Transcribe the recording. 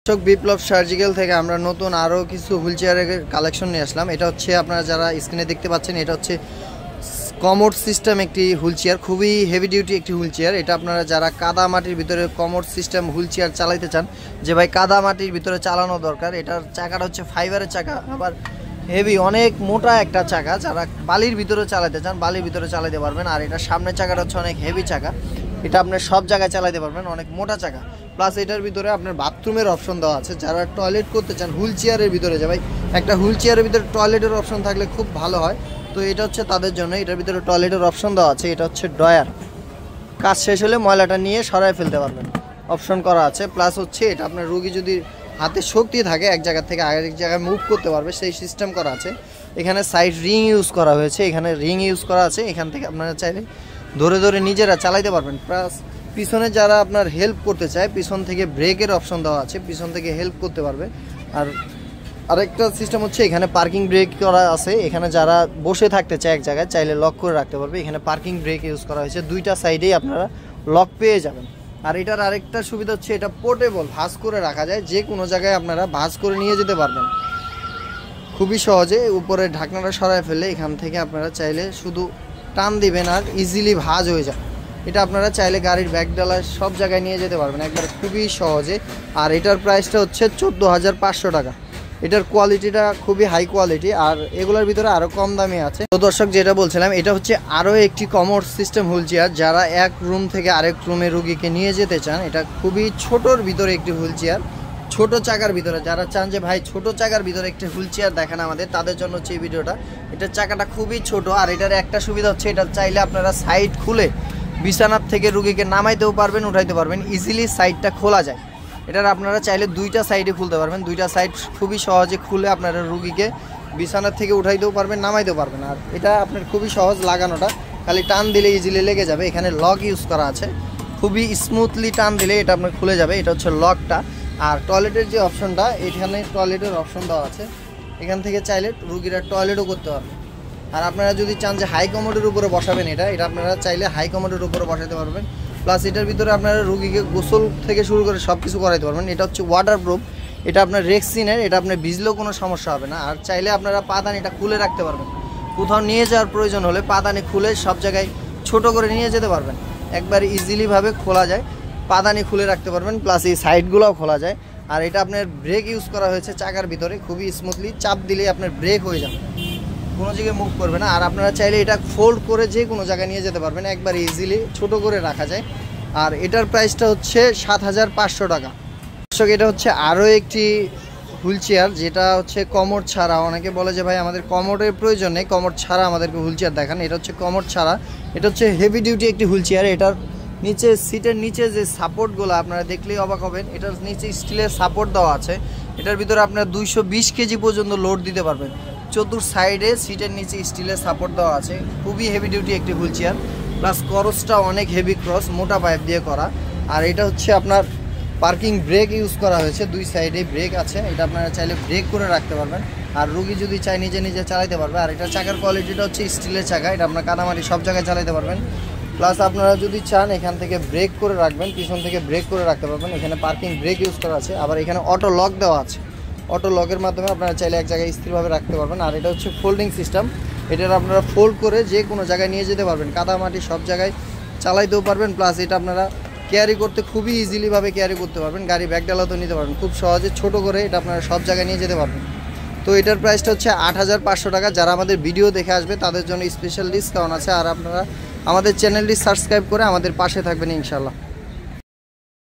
বিপ্লব surgical থেকে আমরা নতুন আরও কিছু হুইল চেয়ারের কালেকশন নিয়ে আসলাম। এটা হচ্ছে আপনারা যারা স্ক্রিনে দেখতে পাচ্ছেন, এটা হচ্ছে কমোড সিস্টেম একটি হুইল চেয়ার, খুবই হেভি ডিউটি একটি হুইল চেয়ার। এটা আপনারা যারা কাদা মাটির ভিতরে কমোড সিস্টেম হুইল চেয়ার চালাইতে চান, যে ভাই কাদা মাটির ভিতরে চালানো দরকার, এটার চাকাটা হচ্ছে ফাইবারের চাকা, আবার হেভি অনেক মোটা একটা চাকা। যারা বালির ভিতরে চালাতে চান বালির ভিতরে চালাতে পারবেন। আর এটা সামনের চাকাটা হচ্ছে অনেক হেভি চাকা, এটা আপনার সব জায়গায় চালাতে পারবেন, অনেক মোটা চাকা। প্লাস এটার ভিতরে আপনার বাথরুমের অপশন দেওয়া আছে। যারা টয়লেট করতে চান হুইল চেয়ারের ভিতরে, যে ভাই একটা হুইল চেয়ারের ভিতরে টয়লেটের অপশন থাকলে খুব ভালো হয়, তো এটা হচ্ছে তাদের জন্য। এটার ভিতরে টয়লেটের অপশন দেওয়া আছে। এটা হচ্ছে ড্রয়ার, কাজ শেষ হলে ময়লাটা নিয়ে সরাই ফেলতে পারবেন, অপশন করা আছে। প্লাস হচ্ছে এটা আপনার রুগী যদি হাতে শক্তি থাকে এক জায়গা থেকে আরেক জায়গায় মুভ করতে পারবে, সেই সিস্টেম করা আছে। এখানে সাইড রিং ইউজ করা হয়েছে, এখানে রিং ইউজ করা আছে। এখান থেকে আপনারা চাইলে ধরে ধরে নিজেরা চালাইতে পারবেন। প্লাস পিছনে যারা আপনার হেল্প করতে চায়, পিছন থেকে ব্রেকের অপশন দেওয়া আছে, পিছন থেকে হেল্প করতে পারবে। আর আরেকটা সিস্টেম হচ্ছে এখানে পার্কিং ব্রেক করা আছে। এখানে যারা বসে থাকতে চায় এক জায়গায়, চাইলে লক করে রাখতে পারবে। এখানে পার্কিং ব্রেক ইউজ করা হয়েছে, দুইটা সাইডেই আপনারা লক পেয়ে যাবেন। আর এটার আরেকটা সুবিধা হচ্ছে এটা পোর্টেবল, ভাঁজ করে রাখা যায়, যে কোনো জায়গায় আপনারা ভাঁজ করে নিয়ে যেতে পারবেন খুবই সহজে। উপরে ঢাকনাটা সরায় ফেলে এখান থেকে আপনারা চাইলে শুধু টান দিবেন আর ইজিলি ভাঁজ হয়ে যায়। এটা আপনারা চাইলে গাড়ির ব্যাক ডালায় সব জায়গায় নিয়ে যেতে পারবেন একবার খুবই সহজে। আর এটার প্রাইসটা হচ্ছে 14,500 টাকা। এটার কোয়ালিটিটা খুবই হাই কোয়ালিটি, আর এগুলোর ভিতরে আরও কম দামি আছে। তো দর্শক, যেটা বলছিলাম, এটা হচ্ছে আরও একটি কমোড সিস্টেম হুইল চেয়ার। যারা এক রুম থেকে আরেক রুমে রুগীকে নিয়ে যেতে চান, এটা খুবই ছোটোর ভিতরে একটি হুইল চেয়ার, ছোটো চাকার ভিতরে। যারা চান যে ভাই ছোটো চাকার ভিতরে একটি হুইল চেয়ার দেখান আমাদের, তাদের জন্য হচ্ছে এই ভিডিওটা। এটার চাকাটা খুবই ছোট, আর এটার একটা সুবিধা হচ্ছে এটা চাইলে আপনারা সাইড খুলে বিছানার থেকে রুগীকে নামাইতেও পারবেন, উঠাইতে পারবেন, ইজিলি সাইডটা খোলা যায়। এটার আপনারা চাইলে দুইটা সাইডে খুলতে পারবেন, দুইটা সাইড খুবই সহজে খুলে আপনারা রুগীকে বিছানার থেকে উঠাইতেও পারবেন, নামাইতেও পারবেন। আর এটা আপনার খুবই সহজ লাগানোটা, খালি টান দিলে ইজিলি লেগে যাবে। এখানে লক ইউজ করা আছে, খুবই স্মুথলি টান দিলে এটা আপনার খুলে যাবে। এটা হচ্ছে লকটা। আর টয়লেটের যে অপশনটা, এখানে টয়লেটের অপশন দেওয়া আছে, এখান থেকে চাইলে রুগীরা টয়লেটও করতে পারবে। আর আপনারা যদি চান যে হাই কমোডের উপরে বসাবেন, এটা আপনারা চাইলে হাই কমোডের উপরে বসাতে পারবেন। প্লাস এটার ভিতরে আপনারা রুগীকে গোসল থেকে শুরু করে সব কিছু করাইতে পারবেন। এটা হচ্ছে ওয়াটারপ্রুফ, এটা আপনার রেক্সিনের, এটা আপনার ভিজলেও কোনো সমস্যা হবে না। আর চাইলে আপনারা পাদানিটা খুলে রাখতে পারবেন, কোথাও নিয়ে যাওয়ার প্রয়োজন হলে পাদানি খুলে সব জায়গায় ছোট করে নিয়ে যেতে পারবেন, একবার ইজিলিভাবে খোলা যায়, পাদানি খুলে রাখতে পারবেন। প্লাস এই সাইডগুলোও খোলা যায়। আর এটা আপনার ব্রেক ইউজ করা হয়েছে চাকার ভিতরে, খুবই স্মুথলি চাপ দিলেই আপনার ব্রেক হয়ে যাবে, কোনো জায়গায় মুভ করবে না। আর আপনারা চাইলে এটা ফোল্ড করে যে কোনো জায়গায় নিয়ে যেতে পারবেন, একবার ইজিলি ছোট করে রাখা যায়। আর এটার প্রাইসটা হচ্ছে 7,500 টাকা। দর্শক, এটা হচ্ছে আরও একটি হুইল চেয়ার, যেটা হচ্ছে কমোড ছাড়া। অনেকে বলে যে ভাই আমাদের কমোডের প্রয়োজন নেই, কমোড ছাড়া আমাদেরকে হুইল চেয়ার দেখান। এটা হচ্ছে কমোড ছাড়া, এটা হচ্ছে হেভি ডিউটি একটি হুইল চেয়ার। এটার নিচে সিটের নিচে যে সাপোর্টগুলো আপনারা দেখলেই অবাক হবেন, এটার নিচে স্টিলের সাপোর্ট দেওয়া আছে। এটার ভিতরে আপনার 220 কেজি পর্যন্ত লোড দিতে পারবেন। চতুর সাইডে সিটের নিচে স্টিলের সাপোর্ট দেওয়া আছে, খুবই হেভি ডিউটি একটি হুইল চেয়ার। প্লাস ক্রসটা অনেক হেভি ক্রস, মোটা পাইপ দিয়ে করা। আর এটা হচ্ছে আপনার পার্কিং ব্রেক ইউজ করা হয়েছে, দুই সাইডে ব্রেক আছে, এটা আপনারা চাইলে ব্রেক করে রাখতে পারবেন। আর রুগী যদি চায় নিজে নিজে চালাতে পারবে। আর এটা চাকার কোয়ালিটিটা হচ্ছে স্টিলের চাকা, এটা আপনার কাদামাটি সব জায়গায় চালাতে পারবেন। প্লাস আপনারা যদি চান এখান থেকে ব্রেক করে রাখবেন, পিছন থেকে ব্রেক করে রাখতে পারবেন। এখানে পার্কিং ব্রেক ইউজ করা আছে, আবার এখানে অটো লক দেওয়া আছে, অটো লকের মাধ্যমে আপনারা চাইলে এক জায়গায় স্থিরভাবে রাখতে পারবেন। আর এটা হচ্ছে ফোল্ডিং সিস্টেম, এটার আপনারা ফোল্ড করে যে কোনো জায়গায় নিয়ে যেতে পারবেন, কাদামাটি সব জায়গায় চালাইতেও পারবেন। প্লাস এটা আপনারা ক্যারি করতে খুবই ইজিলিভাবে ক্যারি করতে পারবেন, গাড়ি ব্যাগ ডালাতেও নিতে পারবেন খুব সহজে, ছোট করে এটা আপনারা সব জায়গায় নিয়ে যেতে পারবেন। তো এটার প্রাইসটা হচ্ছে 8,500 টাকা। যারা আমাদের ভিডিও দেখে আসবে তাদের জন্য স্পেশাল ডিসকাউন্ট আছে। আর আপনারা আমাদের চ্যানেলটি সাবস্ক্রাইব করে আমাদের পাশে থাকবেন ইনশাআল্লাহ।